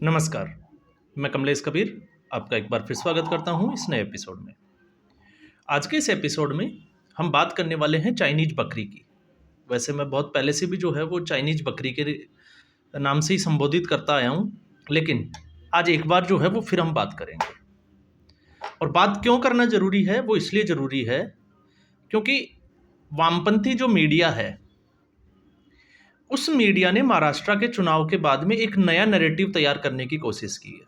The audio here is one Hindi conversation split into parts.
नमस्कार, मैं कमलेश कबीर आपका एक बार फिर स्वागत करता हूं इस नए एपिसोड में। आज के इस एपिसोड में हम बात करने वाले हैं चाइनीज बकरी की। वैसे मैं बहुत पहले से भी जो है वो चाइनीज बकरी के नाम से ही संबोधित करता आया हूं, लेकिन आज एक बार जो है वो फिर हम बात करेंगे। और बात क्यों करना ज़रूरी है, वो इसलिए ज़रूरी है क्योंकि वामपंथी जो मीडिया है, उस मीडिया ने महाराष्ट्र के चुनाव के बाद में एक नया नैरेटिव तैयार करने की कोशिश की है।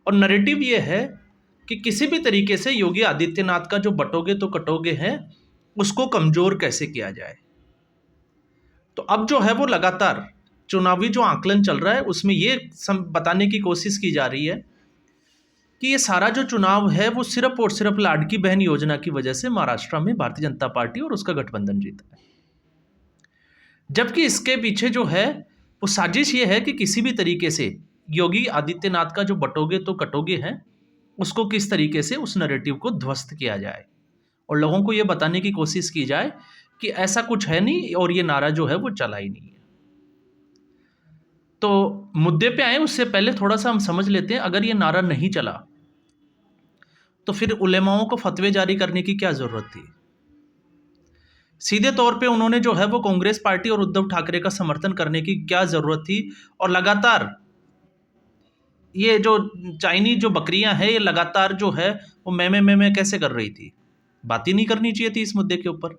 और नैरेटिव ये है कि किसी भी तरीके से योगी आदित्यनाथ का जो बटोगे तो कटोगे है, उसको कमजोर कैसे किया जाए। तो अब जो है वो लगातार चुनावी जो आकलन चल रहा है, उसमें ये बताने की कोशिश की जा रही है कि ये सारा जो चुनाव है वो सिर्फ और सिर्फ लाडकी बहन योजना की वजह से महाराष्ट्र में भारतीय जनता पार्टी और उसका गठबंधन जीता है। जबकि इसके पीछे जो है वो साजिश ये है कि किसी भी तरीके से योगी आदित्यनाथ का जो बटोगे तो कटोगे है, उसको किस तरीके से उस नैरेटिव को ध्वस्त किया जाए और लोगों को ये बताने की कोशिश की जाए कि ऐसा कुछ है नहीं और ये नारा जो है वो चला ही नहीं है। तो मुद्दे पे आए उससे पहले थोड़ा सा हम समझ लेते हैं, अगर ये नारा नहीं चला तो फिर उलेमाओं को फतवे जारी करने की क्या जरूरत थी। सीधे तौर पे उन्होंने जो है वो कांग्रेस पार्टी और उद्धव ठाकरे का समर्थन करने की क्या जरूरत थी। और लगातार ये जो चाइनीज जो बकरियां हैं, ये लगातार जो है वो मैं कैसे कर रही थी। बात ही नहीं करनी चाहिए थी इस मुद्दे के ऊपर।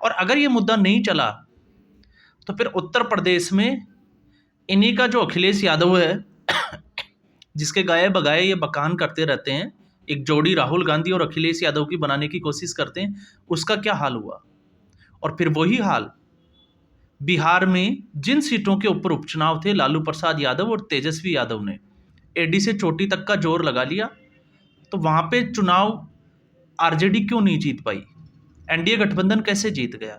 और अगर ये मुद्दा नहीं चला तो फिर उत्तर प्रदेश में इन्हीं का जो अखिलेश यादव है, जिसके गाये बगाए ये बकान करते रहते हैं, एक जोड़ी राहुल गांधी और अखिलेश यादव की बनाने की कोशिश करते हैं, उसका क्या हाल हुआ। और फिर वही हाल बिहार में जिन सीटों के ऊपर उपचुनाव थे, लालू प्रसाद यादव और तेजस्वी यादव ने एडी से चोटी तक का जोर लगा लिया, तो वहां पे चुनाव आरजेडी क्यों नहीं जीत पाई, एनडीए गठबंधन कैसे जीत गया।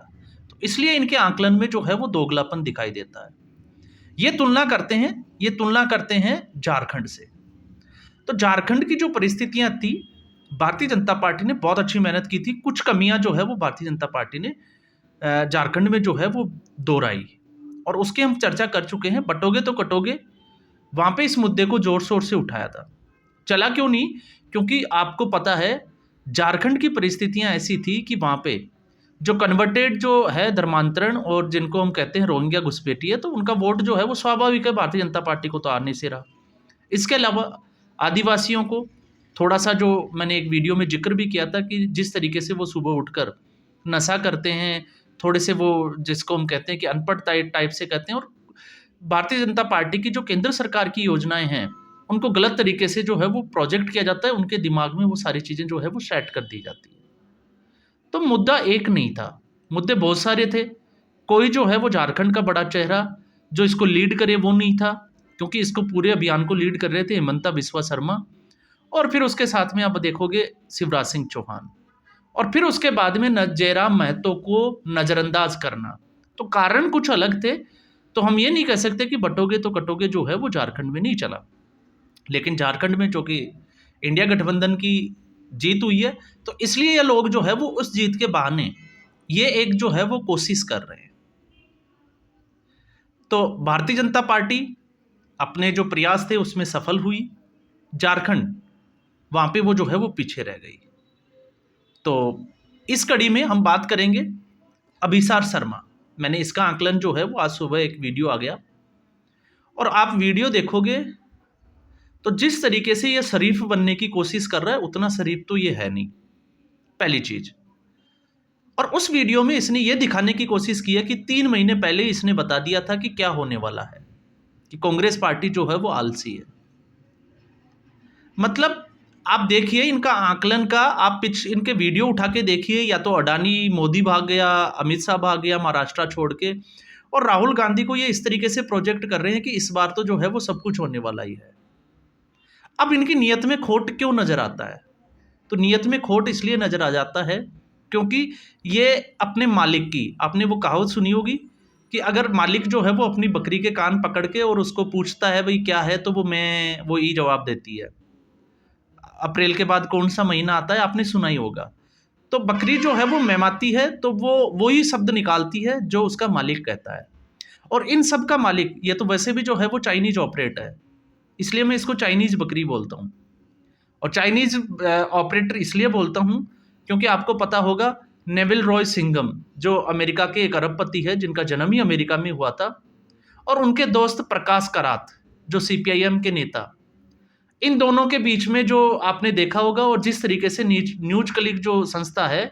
तो इसलिए इनके आकलन में जो है वो दोगलापन दिखाई देता है। ये तुलना करते हैं झारखंड से। तो झारखंड की जो परिस्थितियां थी, भारतीय जनता पार्टी ने बहुत अच्छी मेहनत की थी। कुछ कमियां जो है वो भारतीय जनता पार्टी ने झारखंड में जो है वो दोहराई, और उसकी हम चर्चा कर चुके हैं। बटोगे तो कटोगे, वहां पे इस मुद्दे को जोर शोर से उठाया था। चला क्यों नहीं? क्योंकि आपको पता है झारखंड की परिस्थितियां ऐसी थी कि वहां पे जो कन्वर्टेड जो है धर्मांतरण और जिनको हम कहते हैं रोहिंग्या घुसपैठी है, तो उनका वोट जो है वो स्वाभाविक है भारतीय जनता पार्टी को तो आ नहीं से रहा। इसके अलावा आदिवासियों को थोड़ा सा, जो मैंने एक वीडियो में जिक्र भी किया था कि जिस तरीके से वो सुबह उठकर नशा करते हैं, थोड़े से वो जिसको हम कहते हैं कि अनपढ़ टाइप से कहते हैं, और भारतीय जनता पार्टी की जो केंद्र सरकार की योजनाएं हैं उनको गलत तरीके से जो है वो प्रोजेक्ट किया जाता है, उनके दिमाग में वो सारी चीज़ें जो है वो सेट कर दी जाती है। तो मुद्दा एक नहीं था, मुद्दे बहुत सारे थे। कोई जो है वो झारखंड का बड़ा चेहरा जो इसको लीड करे वो नहीं था, क्योंकि इसको पूरे अभियान को लीड कर रहे थे हिमंता बिस्वा शर्मा, और फिर उसके साथ में आप देखोगे शिवराज सिंह चौहान, और फिर उसके बाद में जयराम महतो को नज़रअंदाज करना। तो कारण कुछ अलग थे। तो हम ये नहीं कह सकते कि बटोगे तो कटोगे जो है वो झारखंड में नहीं चला, लेकिन झारखंड में जो कि इंडिया गठबंधन की जीत हुई है, तो इसलिए ये लोग जो है वो उस जीत के बहाने ये एक जो है वो कोशिश कर रहे हैं। तो भारतीय जनता पार्टी अपने जो प्रयास थे उसमें सफल हुई, झारखंड वहां पे वो जो है वो पीछे रह गई। तो इस कड़ी में हम बात करेंगे अभिसार शर्मा। मैंने इसका आकलन जो है वो आज सुबह एक वीडियो आ गया, और आप वीडियो देखोगे तो जिस तरीके से ये शरीफ बनने की कोशिश कर रहा है, उतना शरीफ तो ये है नहीं, पहली चीज। और उस वीडियो में इसने ये दिखाने की कोशिश की है कि 3 महीने पहले इसने बता दिया था कि क्या होने वाला है, कि कांग्रेस पार्टी जो है वो आलसी है। मतलब आप देखिए इनका आकलन का, आप इनके वीडियो उठा के देखिए, या तो अडानी मोदी भाग गया, अमित शाह भाग गया महाराष्ट्र छोड़ के, और राहुल गांधी को ये इस तरीके से प्रोजेक्ट कर रहे हैं कि इस बार तो जो है वो सब कुछ होने वाला ही है। अब इनकी नीयत में खोट क्यों नजर आता है? तो नीयत में खोट इसलिए नजर आ जाता है क्योंकि ये अपने मालिक की, आपने वो कहावत सुनी होगी कि अगर मालिक जो है वो अपनी बकरी के कान पकड़ के और उसको पूछता है भाई क्या है, तो वो ई जवाब देती है। अप्रैल के बाद कौन सा महीना आता है आपने सुना ही होगा। तो बकरी जो है वो मेमाती है, तो वो वही शब्द निकालती है जो उसका मालिक कहता है। और इन सब का मालिक ये तो वैसे भी जो है वो चाइनीज ऑपरेटर है, इसलिए मैं इसको चाइनीज बकरी बोलता हूँ। और चाइनीज ऑपरेटर इसलिए बोलता हूँ क्योंकि आपको पता होगा नेविल रॉय सिंघम जो अमेरिका के एक अरबपति है जिनका जन्म ही अमेरिका में हुआ था, और उनके दोस्त प्रकाश करात जो सीपीआईएम के नेता, इन दोनों के बीच में जो आपने देखा होगा, और जिस तरीके से न्यूज क्लिक जो संस्था है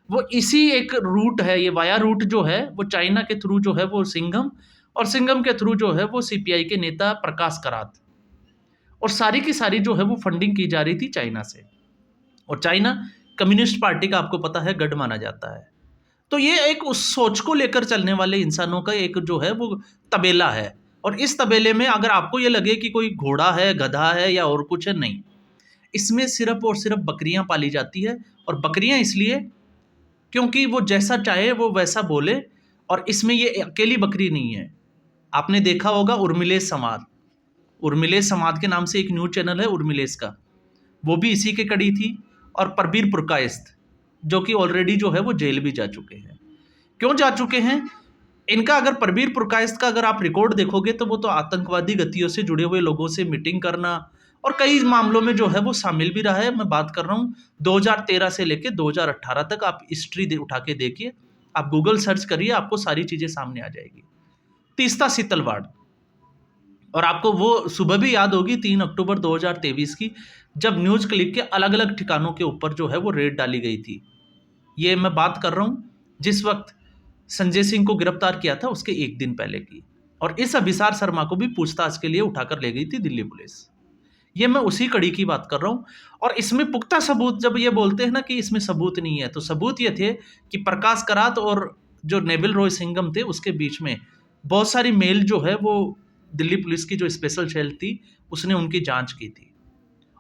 वो इसी एक रूट है, ये वाया रूट जो है वो चाइना के थ्रू जो है वो सिंघम, और सिंघम के थ्रू जो है वो सीपीआई के नेता प्रकाश करात, और सारी की सारी जो है वो फंडिंग की जा रही थी चाइना से। और चाइना कम्युनिस्ट पार्टी का आपको पता है गढ़ माना जाता है। तो ये एक उस सोच को लेकर चलने वाले इंसानों का एक जो है वो तबेला है, और इस तबेले में अगर आपको ये लगे कि कोई घोड़ा है, गधा है या और कुछ है, नहीं, इसमें सिर्फ और सिर्फ बकरियां पाली जाती है। और बकरियां इसलिए क्योंकि वो जैसा चाहे वो वैसा बोले, और इसमें ये अकेली बकरी नहीं है। आपने देखा होगा उर्मिलेश संवाद, उर्मिलेश संवाद के नाम से एक न्यूज चैनल है उर्मिलेश का, वो भी इसी के कड़ी थी। और परवीर पुरकायस्थ जो कि ऑलरेडी जो है वो जेल भी जा चुके हैं। क्यों जा चुके हैं? इनका अगर परवीर पुरकायस्थ का अगर आप रिकॉर्ड देखोगे तो वो तो आतंकवादी गतियों से जुड़े हुए लोगों से मीटिंग करना और कई मामलों में जो है वो शामिल भी रहा है। मैं बात कर रहा हूँ 2013 से लेकर 2018 तक, आप हिस्ट्री उठा के देखिए, आप गूगल सर्च करिए, आपको सारी चीजें सामने आ जाएगी। तीस्ता सीतलवाड़, और आपको वो सुबह भी याद होगी 3 अक्टूबर 2023 की, जब न्यूज क्लिक के अलग अलग ठिकानों के ऊपर जो है वो रेड डाली गई थी। ये मैं बात कर रहा हूं जिस वक्त संजय सिंह को गिरफ्तार किया था उसके एक दिन पहले की, और इस अभिसार शर्मा को भी पूछताछ के लिए उठाकर ले गई थी दिल्ली पुलिस। ये मैं उसी कड़ी की बात कर रहा हूं। और इसमें पुख्ता सबूत, जब ये बोलते हैं ना कि इसमें सबूत नहीं है, तो सबूत ये थे कि प्रकाश करात और जो नेविल रॉय सिंघम थे उसके बीच में बहुत सारी मेल जो है वो दिल्ली पुलिस की जो स्पेशल सेल थी उसने उनकी जांच की थी।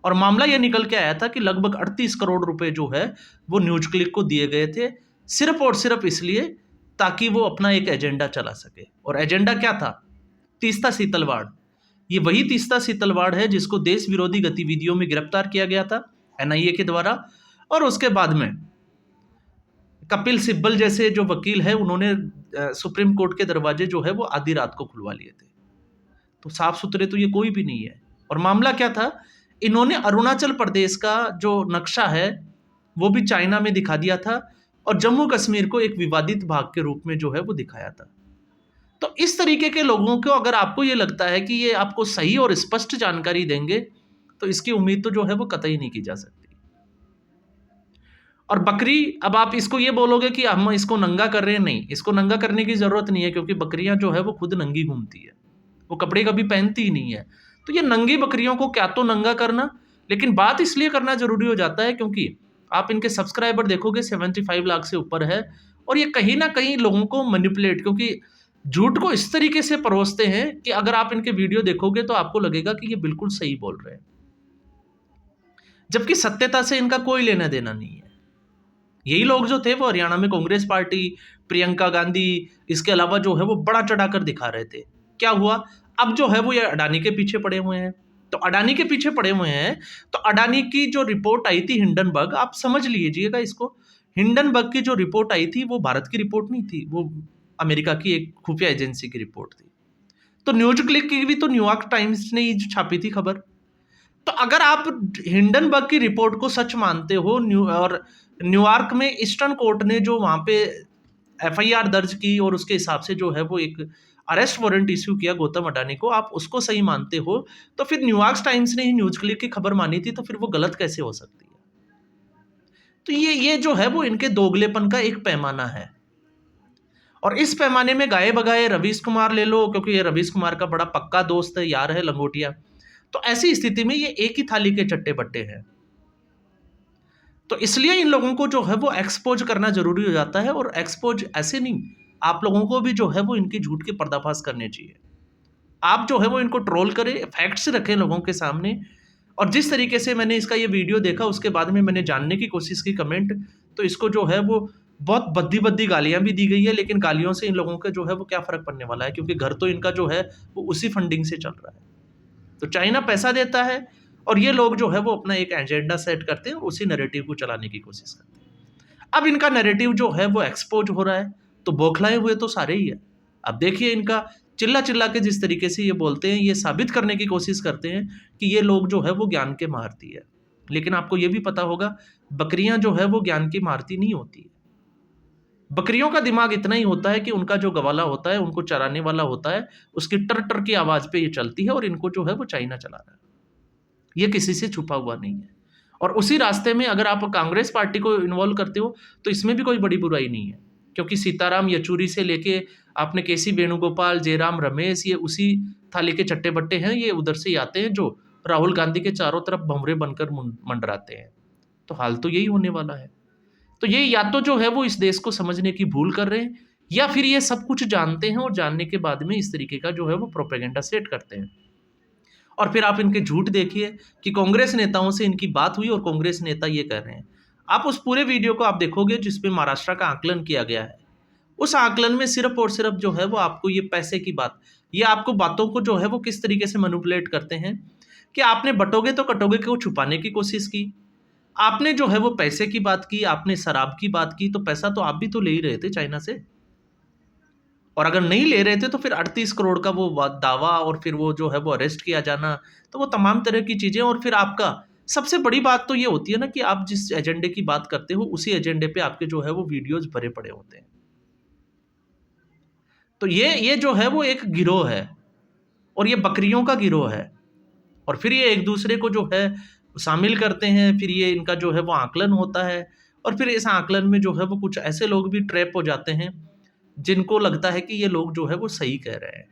और मामला यह निकल के आया था कि लगभग 38 करोड़ रुपए जो है वो न्यूज क्लिक को दिए गए थे, सिर्फ और सिर्फ इसलिए ताकि वो अपना एक एजेंडा चला सके। और एजेंडा क्या था? तीस्ता सीतलवाड़। ये वही तीस्ता सीतलवाड़ है जिसको देश विरोधी गतिविधियों में गिरफ्तार किया गया था एनआईए के द्वारा, और उसके बाद में कपिल सिब्बल जैसे जो वकील है उन्होंने सुप्रीम कोर्ट के दरवाजे जो है वो आधी रात को खुलवा लिए थे। तो साफ सुथरे तो ये कोई भी नहीं है। और मामला क्या था? इन्होंने अरुणाचल प्रदेश का जो नक्शा है वो भी चाइना में दिखा दिया था, और जम्मू कश्मीर को एक विवादित भाग के रूप में जो है वो दिखाया था। तो इस तरीके के लोगों को अगर आपको ये लगता है कि ये आपको सही और स्पष्ट जानकारी देंगे तो इसकी उम्मीद तो जो है वो कतई नहीं की जा सकती। और बकरी, अब आप इसको ये बोलोगे कि हम इसको नंगा कर रहे हैं, नहीं, इसको नंगा करने की जरूरत नहीं है, क्योंकि बकरियां जो है वो खुद नंगी घूमती है, वो कपड़े कभी पहनती ही नहीं है। तो ये नंगी बकरियों को क्या तो नंगा करना, लेकिन बात इसलिए करना जरूरी हो जाता है क्योंकि आप इनके सब्सक्राइबर देखोगे 75 लाख से ऊपर है, और ये कहीं ना कहीं लोगों को मैनिपुलेट, क्योंकि झूठ को इस तरीके से परोसते हैं कि अगर आप इनके वीडियो देखोगे तो आपको लगेगा कि ये बिल्कुल सही बोल रहे हैं, जबकि सत्यता से इनका कोई लेना देना नहीं है। यही लोग जो थे वो हरियाणा में कांग्रेस पार्टी, प्रियंका गांधी, इसके अलावा जो है वो बड़ा चढ़ाकर दिखा रहे थे। क्या हुआ? अब जो है वो ये अडानी के पीछे पड़े हुए हैं। तो अडानी के पीछे पड़े हुए हैं तो अडानी की जो रिपोर्ट आई थी हिंडनबर्ग, आप समझ लीजिएगा इसको, हिंडनबर्ग की जो रिपोर्ट आई थी वो भारत की रिपोर्ट नहीं थी, वो अमेरिका की एक खुफिया एजेंसी की रिपोर्ट थी। तो न्यूज क्लिक की भी तो न्यूयॉर्क टाइम्स ने ही छापी थी खबर। तो अगर आप हिंडनबर्ग की रिपोर्ट को सच मानते हो, और न्यूयॉर्क में ईस्टर्न कोर्ट ने जो वहां पे एफआईआर दर्ज की और उसके हिसाब से जो है वो एक अरेस्ट वारंट इश्यू किया गौतम अडानी को, आप उसको सही मानते हो, तो फिर न्यूयॉर्क टाइम्स ने ही न्यूज क्लिक की खबर मानी थी, तो फिर वो गलत कैसे हो सकती है? तो ये जो है वो इनके दोगलेपन का एक पैमाना है। और इस पैमाने में गाए बगाए रवीश कुमार ले लो, क्योंकि ये रवीश कुमार का बड़ा पक्का दोस्त है, यार है, लंगोटिया। तो ऐसी स्थिति में ये एक ही थाली के चट्टे बट्टे हैं। तो इसलिए इन लोगों को जो है वो एक्सपोज करना जरूरी हो जाता है, और एक्सपोज ऐसे नहीं, आप लोगों को भी जो है वो इनकी झूठ के पर्दाफाश करने चाहिए। आप जो है वो इनको ट्रोल करें, फैक्ट्स रखें लोगों के सामने। और जिस तरीके से मैंने इसका ये वीडियो देखा उसके बाद में मैंने जानने की कोशिश की कमेंट, तो इसको जो है वो बहुत बद्दी बद्दी गालियां भी दी गई है, लेकिन गालियों से इन लोगों का जो है वो क्या फर्क पड़ने वाला है, क्योंकि घर तो इनका जो है वो उसी फंडिंग से चल रहा है। तो चाइना पैसा देता है और ये लोग जो है वो अपना एक एजेंडा सेट करते हैं और उसी नैरेटिव को चलाने की कोशिश करते हैं। अब इनका नैरेटिव जो है वो एक्सपोज हो रहा है, तो बौखलाए हुए तो सारे ही है। अब देखिए इनका चिल्ला चिल्ला के जिस तरीके से ये बोलते हैं, ये साबित करने की कोशिश करते हैं कि ये लोग जो है वो ज्ञान के महारथी है। लेकिन आपको ये भी पता होगा, बकरियां जो है वो ज्ञान की महारथी नहीं होती है। बकरियों का दिमाग इतना ही होता है कि उनका जो गवाला होता है, उनको चराने वाला होता है, उसकी टर टर की आवाज पे ये चलती है और इनको जो है वो चाइना चला रहा है। ये किसी से छुपा हुआ नहीं है। और उसी रास्ते में अगर आप कांग्रेस पार्टी को इन्वॉल्व करते हो तो इसमें भी कोई बड़ी बुराई नहीं है, क्योंकि सीताराम येचुरी से लेके आपने केसी वेणुगोपाल, जयराम रमेश, ये उसी थाली के चट्टे बट्टे हैं, ये उधर से ही आते हैं जो राहुल गांधी के चारों तरफ भंवरे बनकर मंडराते हैं। तो हाल तो यही होने वाला है। तो ये या तो जो है वो इस देश को समझने की भूल कर रहे हैं, या फिर ये सब कुछ जानते हैं और जानने के बाद में इस तरीके का जो है वो प्रोपेगेंडा सेट करते हैं। और फिर आप इनके झूठ देखिए कि कांग्रेस नेताओं से इनकी बात हुई और कांग्रेस नेता ये कह रहे हैं। आप उस पूरे वीडियो को आप देखोगे जिसपे महाराष्ट्र का आकलन किया गया है, उस आकलन में सिर्फ और सिर्फ जो है वो आपको ये पैसे की बात, ये आपको बातों को जो है वो किस तरीके से मैनिपुलेट करते हैं कि आपने बटोगे तो कटोगे को छुपाने की कोशिश की। आपने जो है वो पैसे की बात की, आपने शराब की बात की, तो पैसा तो आप भी तो ले ही रहे थे चाइना से। और अगर नहीं ले रहे थे तो फिर 38 करोड़ का वो दावा और फिर वो जो है वो अरेस्ट किया जाना, तो वो तमाम तरह की चीज़ें। और फिर आपका सबसे बड़ी बात तो ये होती है ना कि आप जिस एजेंडे की बात करते हो उसी एजेंडे पे आपके जो है वो वीडियोज भरे पड़े होते हैं। तो ये जो है वो एक गिरोह है और ये बकरियों का गिरोह है। और फिर ये एक दूसरे को जो है शामिल करते हैं, फिर ये इनका जो है वो आकलन होता है। और फिर इस आकलन में जो है वो कुछ ऐसे लोग भी ट्रैप हो जाते हैं जिनको लगता है कि ये लोग जो है वो सही कह रहे हैं।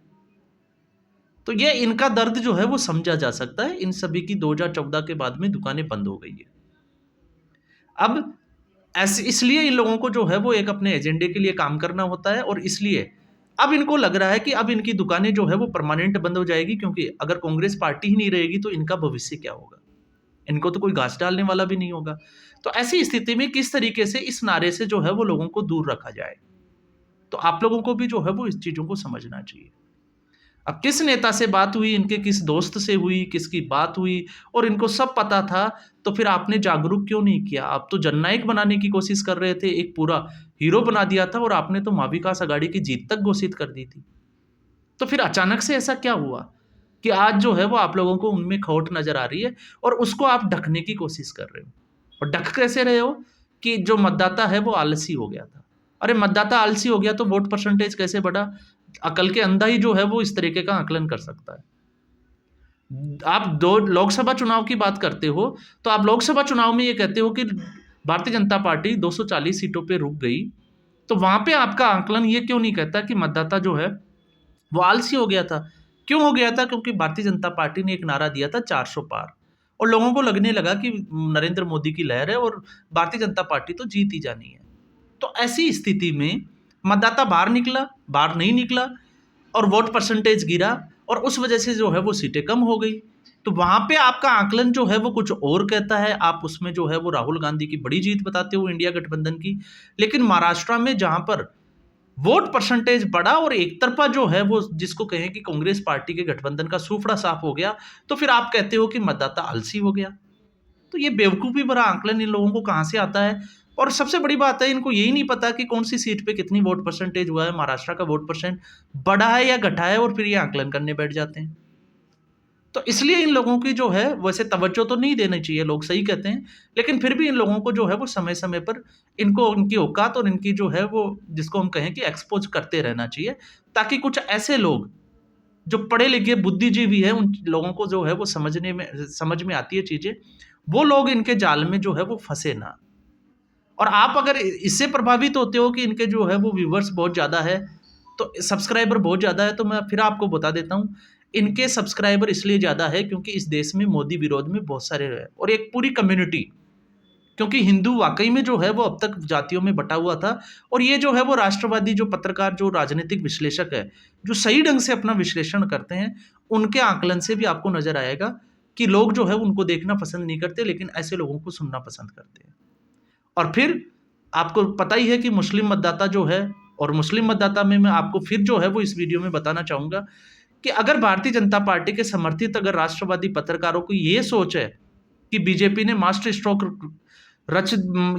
तो ये इनका दर्द जो है वो समझा जा सकता है। इन सभी की 2014 के बाद में दुकानें बंद हो गई है। अब ऐसे इसलिए इन लोगों को जो है वो एक अपने एजेंडे के लिए काम करना होता है, और इसलिए अब इनको लग रहा है कि अब इनकी दुकानें जो है वो परमानेंट बंद हो जाएगी, क्योंकि अगर कांग्रेस पार्टी ही नहीं रहेगी तो इनका भविष्य क्या होगा। इनको तो कोई घास डालने वाला भी नहीं होगा। तो ऐसी स्थिति में किस तरीके से इस नारे से जो है वो लोगों को दूर रखा जाए, तो आप लोगों को भी जो है वो इस चीज़ों को समझना चाहिए। अब किस नेता से बात हुई, इनके किस दोस्त से हुई, किसकी बात हुई, और इनको सब पता था, तो फिर आपने जागरूक क्यों नहीं किया। आप तो जननायक बनाने की कोशिश कर रहे थे, एक पूरा हीरो बना दिया था, और आपने तो महाविकास आघाड़ी की जीत तक घोषित कर दी थी। तो फिर अचानक से ऐसा क्या हुआ कि आज जो है वो आप लोगों को उनमें खोट नजर आ रही है और उसको आप ढकने की कोशिश कर रहे हो। और ढक कैसे रहे हो कि जो मतदाता है वो आलसी हो गया था। अरे मतदाता आलसी हो गया तो वोट परसेंटेज कैसे बढ़ा। अकल के अंधा ही जो है वो इस तरीके का आकलन कर सकता है। आप दो लोकसभा चुनाव की बात करते हो तो आप लोकसभा चुनाव में ये कहते हो कि भारतीय जनता पार्टी 240 सीटों पे रुक गई, तो वहां पे आपका आकलन ये क्यों नहीं कहता कि मतदाता जो है वो आलसी हो गया था। क्यों हो गया था? क्योंकि भारतीय जनता पार्टी ने एक नारा दिया था 400 पार, और लोगों को लगने लगा कि नरेंद्र मोदी की लहर है और भारतीय जनता पार्टी तो जीत ही जानी है। तो ऐसी स्थिति में मतदाता बाहर निकला, बाहर नहीं निकला, और वोट परसेंटेज गिरा, और उस वजह से जो है वो सीटें कम हो गई। तो वहां पे आपका आकलन जो है वो कुछ और कहता है। आप उसमें जो है वो राहुल गांधी की बड़ी जीत बताते हो, इंडिया गठबंधन की। लेकिन महाराष्ट्र में जहां पर वोट परसेंटेज बढ़ा और एक तरफा जो है वो जिसको कहें कि कांग्रेस पार्टी के गठबंधन का सूफड़ा साफ हो गया, तो फिर आप कहते हो कि मतदाता आलसी हो गया। तो ये बेवकूफ़ी भरा आंकलन इन लोगों को कहाँ से आता है। और सबसे बड़ी बात है, इनको यही नहीं पता कि कौन सी सीट पे कितनी वोट परसेंटेज हुआ है, महाराष्ट्र का वोट परसेंट बढ़ा है या घटा है, और फिर ये आंकलन करने बैठ जाते हैं। तो इसलिए इन लोगों की जो है वैसे तवज्जो तो नहीं देनी चाहिए, लोग सही कहते हैं, लेकिन फिर भी इन लोगों को जो है वो समय समय पर इनको उनकी औकात और इनकी जो है वो जिसको हम कहें कि एक्सपोज करते रहना चाहिए, ताकि कुछ ऐसे लोग जो पढ़े लिखे बुद्धिजीवी है उन लोगों को जो है वो समझ में आती है चीज़ें, वो लोग इनके जाल में जो है वो फंसे ना। और आप अगर इससे प्रभावित होते हो कि इनके जो है वो व्यूवर्स बहुत ज़्यादा है, तो सब्सक्राइबर बहुत ज़्यादा है, तो मैं फिर आपको बता देता हूँ, इनके सब्सक्राइबर इसलिए ज़्यादा है क्योंकि इस देश में मोदी विरोध में बहुत सारे है, और एक पूरी कम्युनिटी, क्योंकि हिंदू वाकई में जो है वो अब तक जातियों में बटा हुआ था। और ये जो है वो राष्ट्रवादी जो पत्रकार, जो राजनीतिक विश्लेषक है, जो सही ढंग से अपना विश्लेषण करते हैं, उनके आकलन से भी आपको नजर आएगा कि लोग जो है उनको देखना पसंद नहीं करते, लेकिन ऐसे लोगों को सुनना पसंद करते हैं। और फिर आपको पता ही है कि मुस्लिम मतदाता जो है, और मुस्लिम मतदाता में मैं आपको फिर जो है वो इस वीडियो में बताना चाहूँगा कि अगर भारतीय जनता पार्टी के समर्थित अगर राष्ट्रवादी पत्रकारों को ये सोच है कि बीजेपी ने मास्टर स्ट्रोक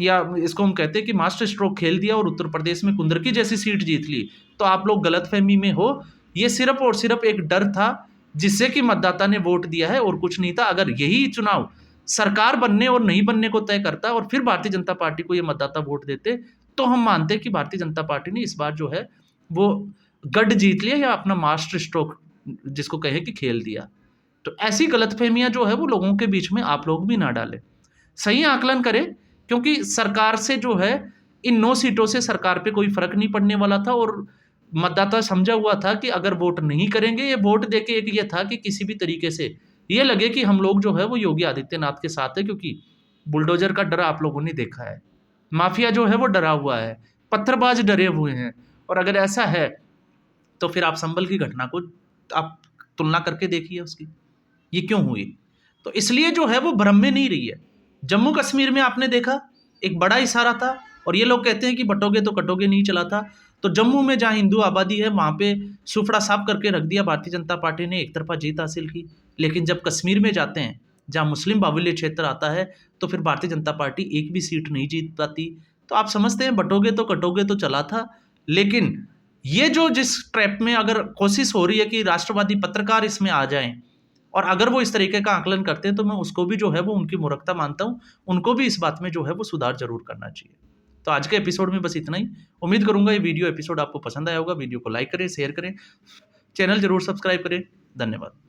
या इसको हम कहते हैं कि मास्टर स्ट्रोक खेल दिया और उत्तर प्रदेश में कुंदरकी जैसी सीट जीत ली, तो आप लोग गलतफहमी में हो ये सिर्फ और सिर्फ एक डर था जिससे कि मतदाता ने वोट दिया है और कुछ नहीं था। अगर यही चुनाव सरकार बनने और नहीं बनने को तय करता और फिर भारतीय जनता पार्टी को ये मतदाता वोट देते, तो हम मानते कि भारतीय जनता पार्टी ने इस बार जो है वो गढ़ जीत लिया या अपना मास्टर स्ट्रोक जिसको कहे कि खेल दिया। तो ऐसी गलतफहमियां जो है वो लोगों के बीच में आप लोग भी ना डालें, सही आकलन करें, क्योंकि सरकार से जो है इन 9 सीटों से सरकार पे कोई फर्क नहीं पड़ने वाला था और मतदाता समझा हुआ था कि अगर वोट नहीं करेंगे, ये वोट देके एक ये था कि किसी भी तरीके से ये लगे कि हम लोग जो है वो योगी आदित्यनाथ के साथ है, क्योंकि बुलडोजर का डर आप लोगों ने देखा है, माफिया जो है वो डरा हुआ है, पत्थरबाज डरे हुए हैं। और अगर ऐसा है तो फिर आप संभल की घटना को आप तुलना करके देखिए उसकी, ये क्यों हुई। तो इसलिए जो है वो भ्रम में नहीं रही है। जम्मू कश्मीर में आपने देखा एक बड़ा इशारा था, और ये लोग कहते हैं कि बटोगे तो कटोगे नहीं चला था। तो जम्मू में जहाँ हिंदू आबादी है वहाँ पे सुफड़ा साफ करके रख दिया, भारतीय जनता पार्टी ने एक तरफा जीत हासिल की। लेकिन जब कश्मीर में जाते हैं जहाँ मुस्लिम बाहुल्य क्षेत्र आता है, तो फिर भारतीय जनता पार्टी एक भी सीट नहीं जीत पाती। तो आप समझते हैं बटोगे तो कटोगे तो चला था। लेकिन ये जो जिस ट्रैप में अगर कोशिश हो रही है कि राष्ट्रवादी पत्रकार इसमें आ जाएं, और अगर वो इस तरीके का आकलन करते हैं, तो मैं उसको भी जो है वो उनकी मूर्खता मानता हूँ। उनको भी इस बात में जो है वो सुधार जरूर करना चाहिए। तो आज के एपिसोड में बस इतना ही। उम्मीद करूंगा ये वीडियो एपिसोड आपको पसंद आया होगा। वीडियो को लाइक करें, शेयर करें, चैनल जरूर सब्सक्राइब करें। धन्यवाद।